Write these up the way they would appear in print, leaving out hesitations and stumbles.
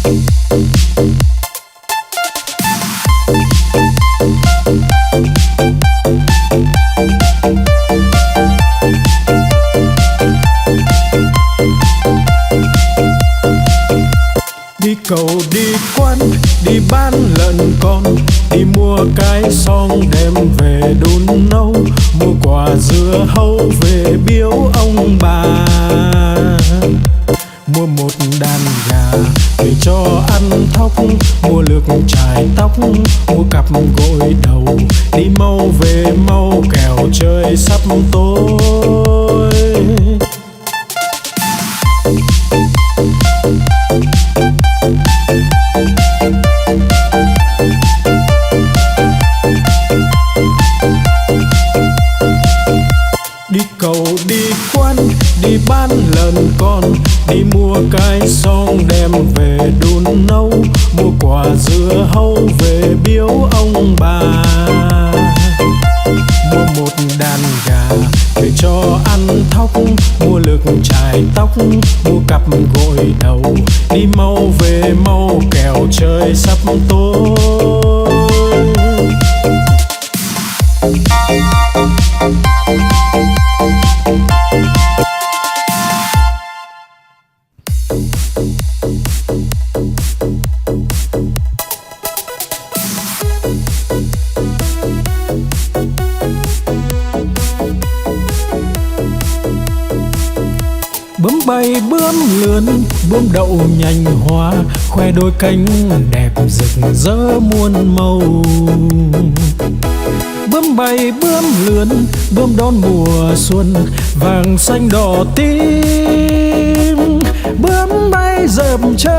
Đi cầu đi quán, đi bán lợn con, đi mua cái xong đem về đun nấu, mua quả dưa hấu về biếu ông bà, mua một đàn gà về cho ăn thóc, mua lược chải tóc, mua cặp gội đầu, đi mau về mau kẻo trời sắp tối. Đi cầu đi quán, đi bán lợn con, đi mua cái xong đem về đun nấu, mua quả dưa hấu về biếu ông bà, mua một đàn gà về cho ăn thóc, mua lược chải tóc, mua cặp gội đầu, đi mau về mau kẻo trời sắp tối. Bướm bay bướm lượn, bướm đậu nhành hoa, khoe đôi cánh đẹp rực rỡ muôn màu. Bướm bay bướm lượn, bướm đón mùa xuân, vàng xanh đỏ tím, bướm bay dợp trời.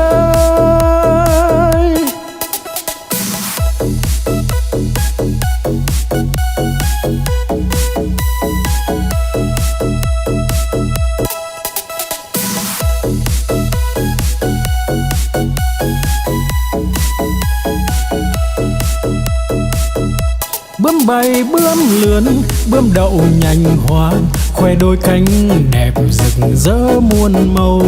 Bướm bay bướm lượn, bướm đậu nhành hoa, khoe đôi cánh đẹp rực rỡ muôn màu.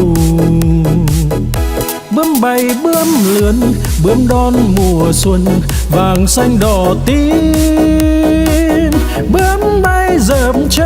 Bướm bay bướm lượn, bướm đón mùa xuân, vàng xanh đỏ tím, bướm bay dợp trời.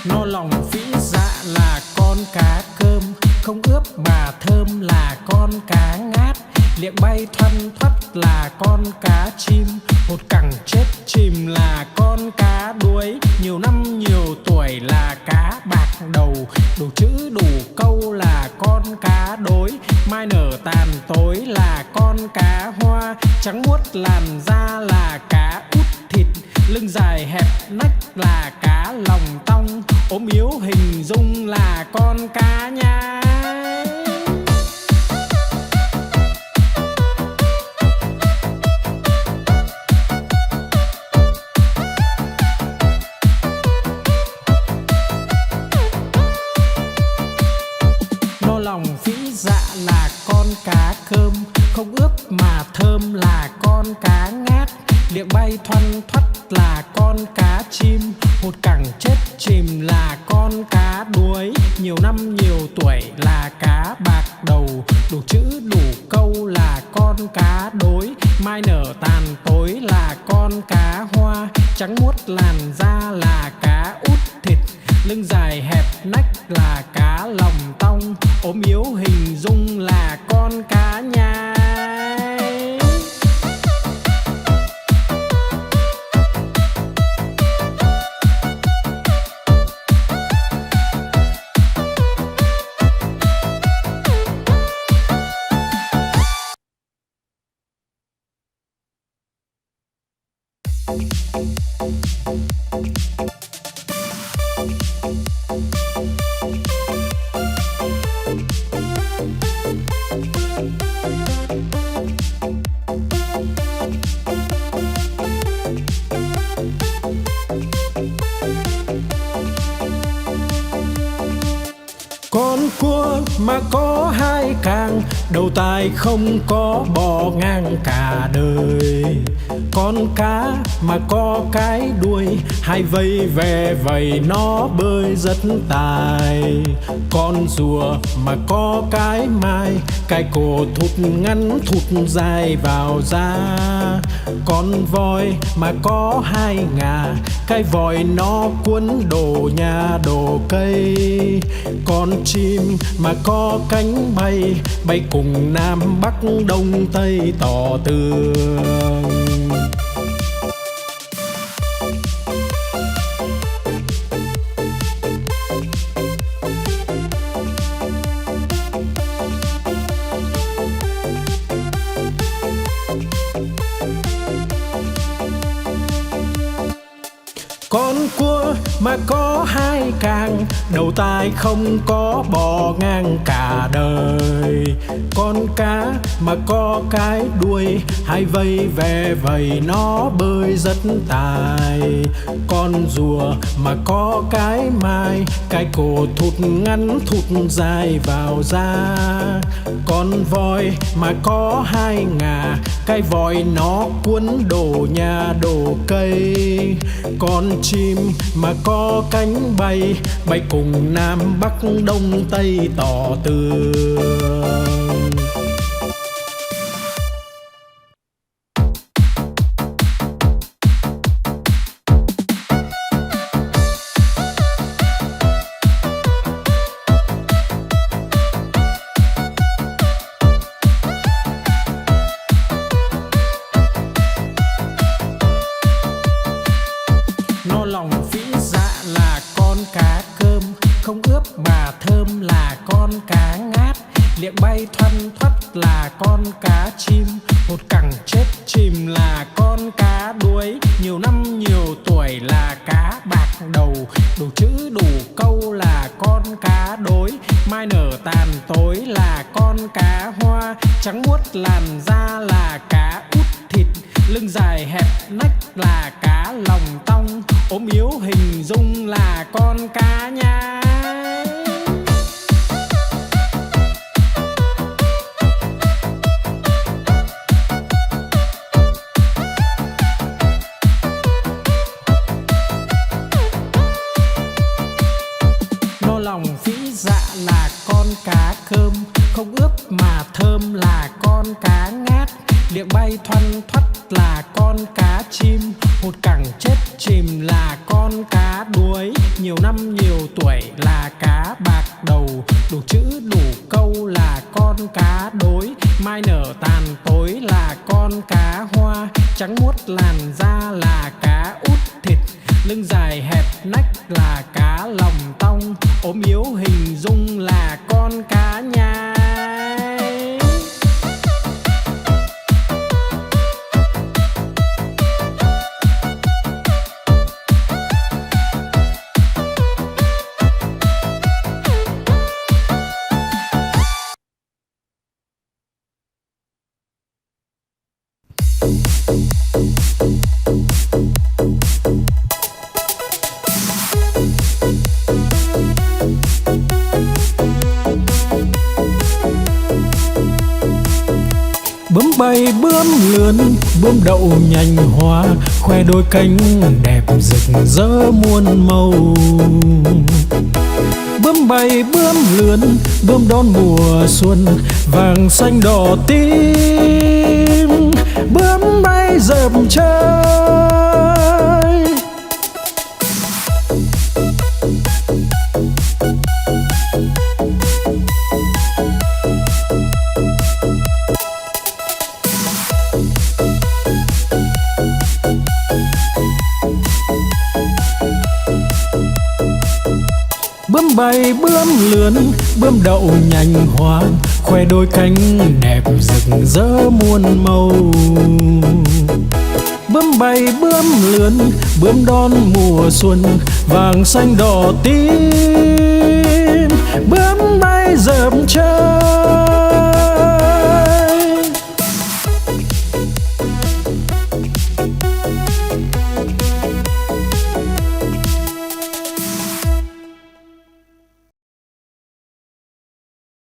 No lòng phĩ dạ là con cá cơm, không ướp mà thơm là con cá ngát, liệng bay thoăn thoắt là con cá chim, hột cẳng chết chìm là con cá đuối, nhiều năm nhiều tuổi là cá bạc đầu, đủ chữ đủ câu là con cá đối, mai nở tàn tối là con cá hoa, trắng muốt làn da là cá út thịt, lưng dài hẹp nách là cá lòng tong, ốm yếu hình dung là con cá nhái. No lòng phĩ dạ là con cá cơm, không ướp mà thơm là con cá ngát, liệng bay thoăn thoắt là con cá chim, hột cẳng chết chìm là con cá đuối, nhiều năm nhiều tuổi là cá bạc đầu, đủ chữ đủ câu là con cá đối, mai nở tàn tối là con cá hoa, trắng muốt làn da là cá út thịt, lưng dài hẹp nách là cá lòng tong, ốm yếu hình dung là con cá nhái. có hai càng, đầu tai không có bò ngang cả đời. Con cá mà có cái đuôi, hai vây về vầy nó bơi rất tài. Con rùa mà có cái mai, cái cổ thụt ngắn thụt dài vào da. Con voi mà có hai ngà, cái vòi nó cuốn đồ nhà đồ cây. Con chim mà có cánh bay, bay cùng Nam Bắc Đông Tây tỏ tường. Con cua mà có hai càng, đầu tai không có bò ngang cả đời. Con cá mà có cái đuôi, hai vây về vầy nó bơi rất tài. Con rùa mà có cái mai, cái cổ thụt ngắn thụt dài vào da. Con voi mà có hai ngà, cái vòi nó cuốn đồ nhà đồ cây. Con chim mà có cánh bay, bay cùng Nam Bắc Đông Tây tỏ tường. No lòng phĩ dạ là con cá cơm, không ướp mà thơm là con cá ngát. Liệng bay thoăn thoắt là con cá chim, hột cẳng chết chìm là con cá đuối. Nhiều năm nhiều tuổi là cá bạc đầu, đủ chữ đủ câu là con cá đối. Mai nở tàn tối là con cá hoa, trắng muốt làn da là cá út thịt. Lưng dài hẹp nách là cá lòng tong, ốm yếu hình dung là con cá nhái. No lòng phĩ dạ là con cá cơm, không ướp mà thơm là con cá ngát. Liệng bay thoăn thoắt là con cá chim, hột cẳng chết chìm là con cá đuối. Nhiều năm nhiều tuổi là cá bạc đầu, đủ chữ đủ câu là con cá đối. Mai nở tàn tối là con cá hoa, trắng muốt làn da là cá út thịt. Lưng dài hẹp nách là cá lòng tong, ốm yếu hình dung là con cá nhái. Bướm bay bướm lượn, bướm đậu nhành hoa, khoe đôi cánh đẹp rực rỡ muôn màu. Bướm bay bướm lượn, bướm đón mùa xuân, vàng xanh đỏ tím. Bướm bay dợp trời, bướm bay bướm lượn, bướm đậu nhành hoa, khoe đôi cánh đẹp rực rỡ muôn màu. Bướm bay bướm lượn, bướm đón mùa xuân, vàng xanh đỏ tím. Bướm bay dợp trời,